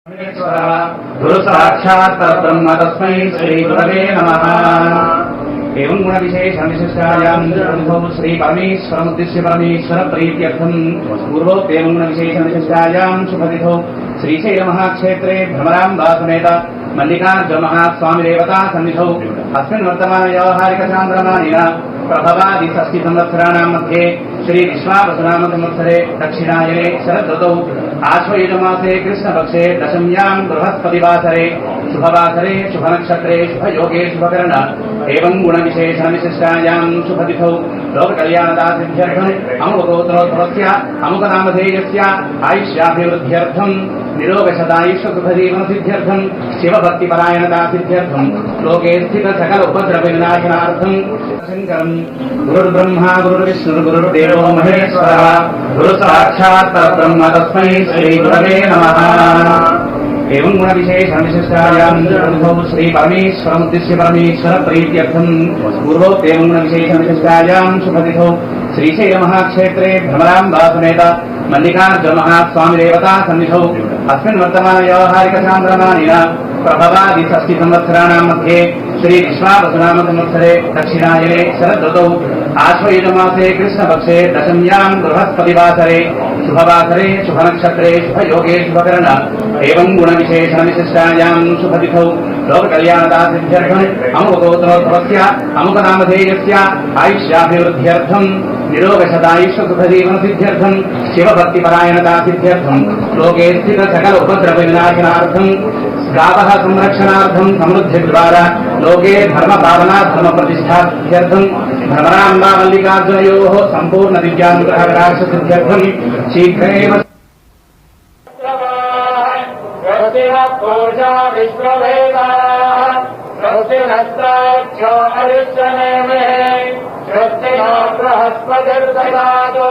गुरु साक्षात् परब्रह्म तस्मै श्री गुरवे नमः। एवं गुण विशेषण विशिष्टायां श्री परमेश्वरमुद्दिश्य परमेश्वर प्रीत्यर्थं पूर्वोक्तेवं गुण विशेषण विशिष्टायां शुभतिथौ श्रीशैल महाक्षेत्रे भ्रमराम्बा समेत मल्लिकार्जुन महास्वामी देवता सन्निधौ अस्मिन् वर्तमान व्यावहारिक चान्द्रमानेन प्रभवादि षष्टि संवत्सराणां मध्ये श्री विश्वावसुनाम संवत्सरे दक्षिणायने शरदृतौ आश्वयुजमासे कृष्णपक्षे दशम्यां बृहस्पतिवासरे शुभवासरे शुभनक्षत्रे शुभयोगे शुभकरण एवं गुणविशेषण विशिष्टायां शुभतिथौ लोककल्याणदासिद्ध्यर्थम् अमुकगोत्रोद्भवस्य अमुकनामधेयस्य आयुष्याभिवृद्ध्यर्थं निरोगशतायुष्यसुखजीवनसिद्ध्यर्थं शिवभक्तिपरायणदासिद्ध्यर्थं लोके स्थित सकल उपद्रवविनाशनार्थं शङ्करं गुरुर्ब्रह्मा गुरुर्विष्णुः गुरुर्देवो महेश्वरः गुरु साक्षात् परब्रह्म तस्मै श्री गुरवे नमः। एवं गुण विशेषण विशिष्टायां श्री परमेश्वरमुद्दिश्य परमेश्वर प्रीत्यर्थं पूर्वोक्तेवं गुण विशेषण विशिष्टायां शुभतिथौ श्रीशैल महाक्षेत्रे भ्रमराम्बा समेत मल्लिकार्जुन महास्वामी देवता सन्निधौ अस्मिन् वर्तमान व्यावहारिक चान्द्रमानेन प्रभवादि षष्टि संवत्सराणां मध्ये श्री विश्वावसुनाम संवत्सरे दक्षिणायने शरदृतौ आश्वयुजमासे कृष्णपक्षे दशम्यां बृहस्पतिवासरे शुभवासरे शुभनक्षत्रे शुभयोगे शुभकरण एवं गुणविशेषण विशिष्टायां शुभतिथौ लोककल्याणदासिद्ध्यर्थम् अमुकगोत्रोद्भवस्य अमुकनामधेयस्य आयुष्याभिवृद्ध्यर्थं निरोगशतायुष्यसुखजीवनसिद्ध्यर्थं शिवभक्तिपरायणदासिद्ध्यर्थं लोके स्थित सकल उपद्रवविनाशनार्थं गावः संरक्षणार्थं समृद्धिद्वारा लोके धर्मपालना धर्मप्रतिष्ठार्थं भ्रमराम्बा मल्लिकार्जुनयोः सम्पूर्ण दिव्यानुग्रहकटाक्षसिद्ध्यर्थं शीघ्रेण पूजा विश्ववेदाः स्वस्तिनस्ताक्षो अरिष्टनेमिः स्वस्ति नो बृहस्पतिर्ददातु